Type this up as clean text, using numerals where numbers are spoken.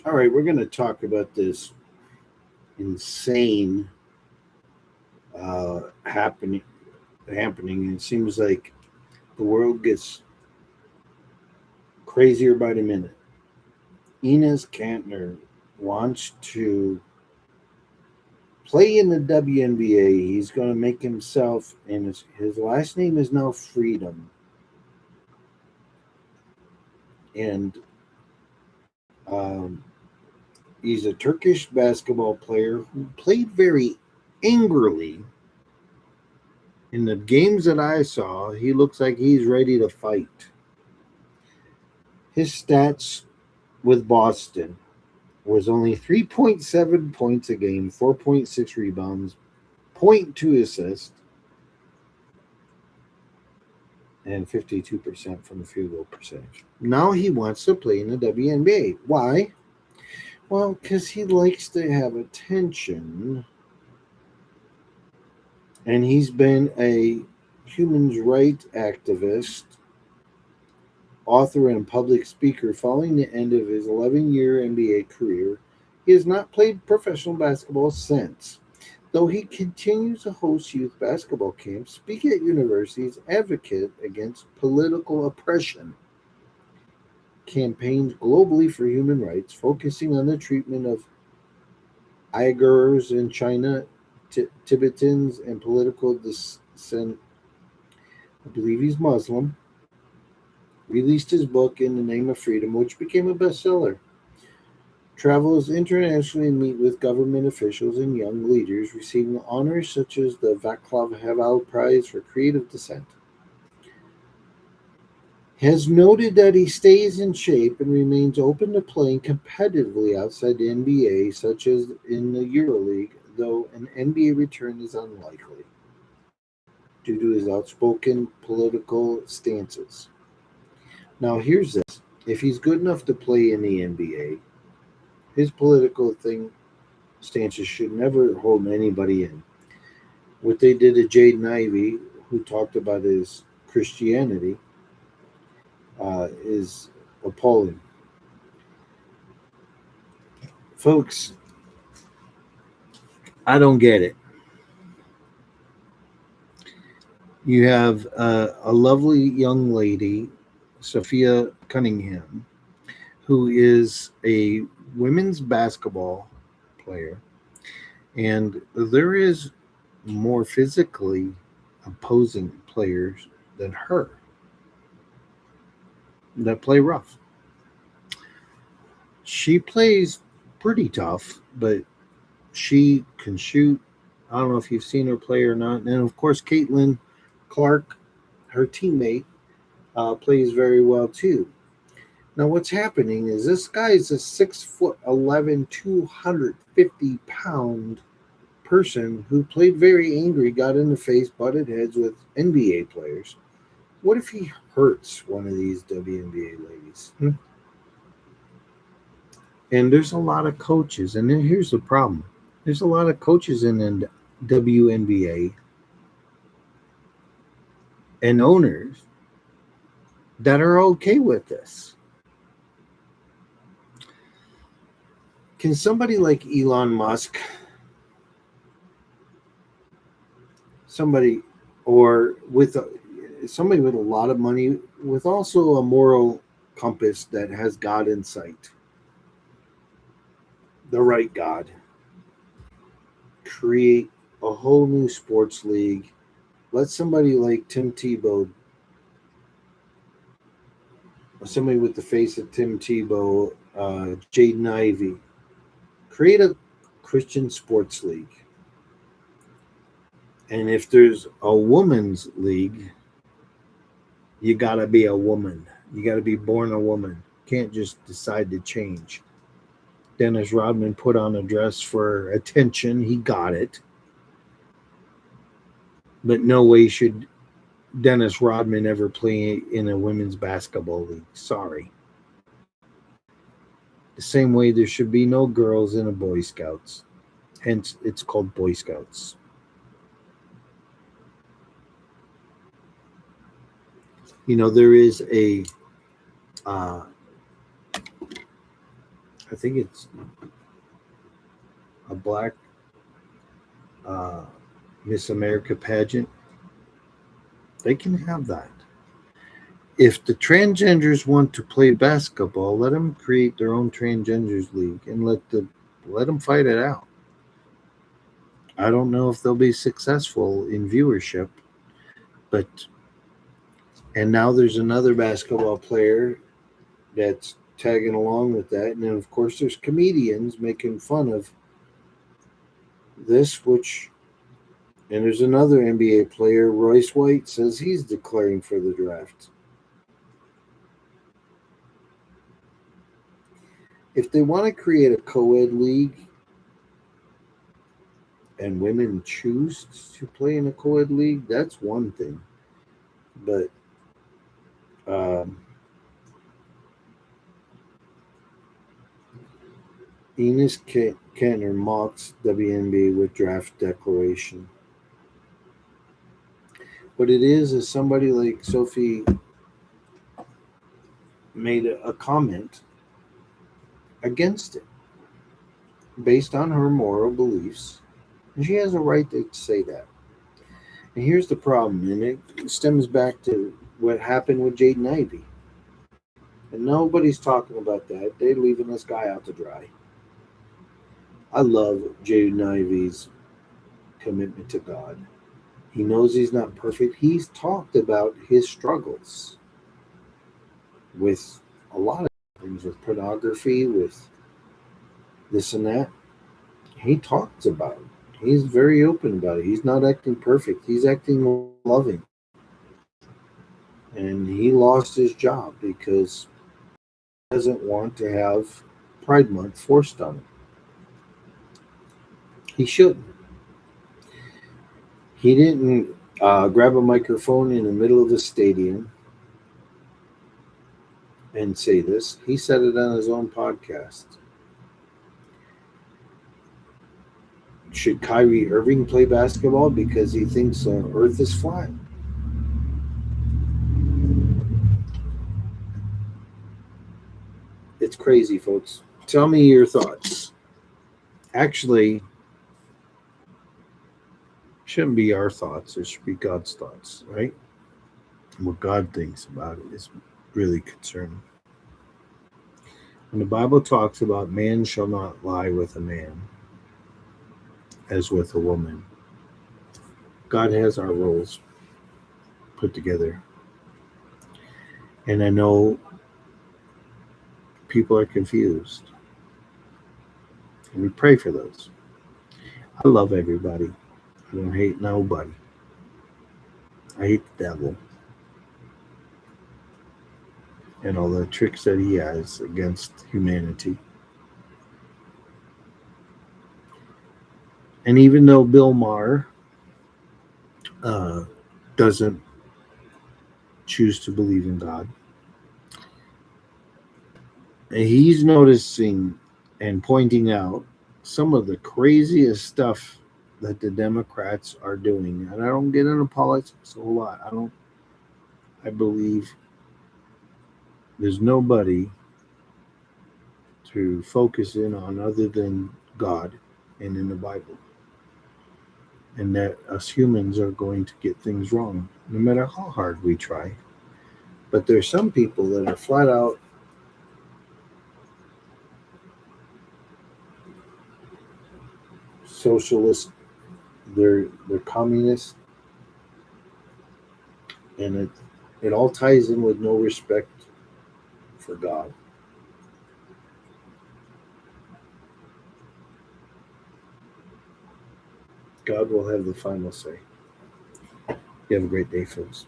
All right, we're going to talk about this insane uh, happening. Happening. It seems like the world gets crazier by the minute. Enes Katner wants to play in the WNBA. He's going to make himself, and his last name is now Freedom. And um, he's a Turkish basketball player who played very angrily. In the games that I saw, he looks like he's ready to fight. His stats with Boston was only 3.7 points a game, 4.6 rebounds, point 0.2 assists, and 52% from the field goal percentage. Now he wants to play in the WNBA. Why? Well, because he likes to have attention, and he's been a human rights activist, author, and public speaker following the end of his 11-year NBA career. He has not played professional basketball since, though he continues to host youth basketball camps, speak at universities, advocate against political oppression, campaigns globally for human rights, focusing on the treatment of Uyghurs in China, Tibetans, and political dissent. I believe he's Muslim. Released his book In the Name of Freedom, which became a bestseller. Travels internationally and meet with government officials and young leaders, receiving honors such as the Václav Havel Prize for Creative Dissent. Has noted that he stays in shape and remains open to playing competitively outside the NBA, such as in the EuroLeague, though an NBA return is unlikely due to his outspoken political stances. Now, here's this: if he's good enough to play in the NBA, his political stances should never hold anybody in. What they did to Jaden Ivey, who talked about his Christianity, is appalling. Folks, I don't get it. You have a lovely young lady, Sophia Cunningham, who is a women's basketball player, and there is more physically opposing players than her that play rough. She plays pretty tough, but she can shoot. I don't know if you've seen her play or not. And of course, Caitlin Clark, her teammate, plays very well too. Now, what's happening is this guy is a 6'11", 250-pound person who played very angry, got in the face, butted heads with NBA players. What if he hurts one of these WNBA ladies? And there's a lot of coaches, and then here's the problem: there's a lot of coaches in the WNBA and owners that are okay with this. Can somebody like Elon Musk, somebody, or with somebody with a lot of money, with also a moral compass that has God in sight, the right God, create a whole new sports league? Let somebody like Tim Tebow, somebody with the face of Tim Tebow, Jaden Ivey, create a Christian sports league. And if there's a woman's league, you got to be a woman. You got to be born a woman. Can't just decide to change. Dennis Rodman put on a dress for attention. He got it. But no way should Dennis Rodman ever play in a women's basketball league. Sorry. The same way there should be no girls in a Boy Scouts. Hence, it's called Boy Scouts. There is uh, I think it's a black uh, Miss America pageant. They can have that. If the transgenders want to play basketball, let them create their own transgenders league and let them fight it out. I don't know if they'll be successful in viewership, but and now there's another basketball player that's tagging along with that, and then of course there's comedians making fun of this, which and there's another NBA player, Royce White, says he's declaring for the draft. If they want to create a co-ed league and women choose to play in a co-ed league, that's one thing. But um, Enes Katner mocks WNBA with draft declaration. What it is somebody like Sophie made a comment against it based on her moral beliefs. And she has a right to say that. And here's the problem, and it stems back to what happened with Jaden Ivey. And nobody's talking about that. They're leaving this guy out to dry. I love Jaden Ivey's commitment to God. He knows he's not perfect. He's talked about his struggles with a lot of things, with pornography, with this and that. He talks about it. He's very open about it. He's not acting perfect. He's acting loving. And he lost his job because he doesn't want to have Pride Month forced on him. He shouldn't. He didn't grab a microphone in the middle of the stadium and say this. He said it on his own podcast. Should Kyrie Irving play basketball because he thinks the earth is flat? It's crazy, folks. Tell me your thoughts. Actually, shouldn't be our thoughts. It should be God's thoughts, right? What God thinks about it is really concerning. When the Bible talks about man shall not lie with a man as with a woman, God has our roles put together. And I know people are confused. And we pray for those. I love everybody. I don't hate nobody. I hate the devil and all the tricks that he has against humanity. And even though Bill Maher uh, doesn't choose to believe in God, he's noticing and pointing out some of the craziest stuff that the Democrats are doing. And I don't get into politics a whole lot. I believe there's nobody to focus in on other than God and in the Bible. And that us humans are going to get things wrong, no matter how hard we try. But there's some people that are flat out socialist, they're communist, and it all ties in with no respect for God. God will have the final say. You have a great day, folks.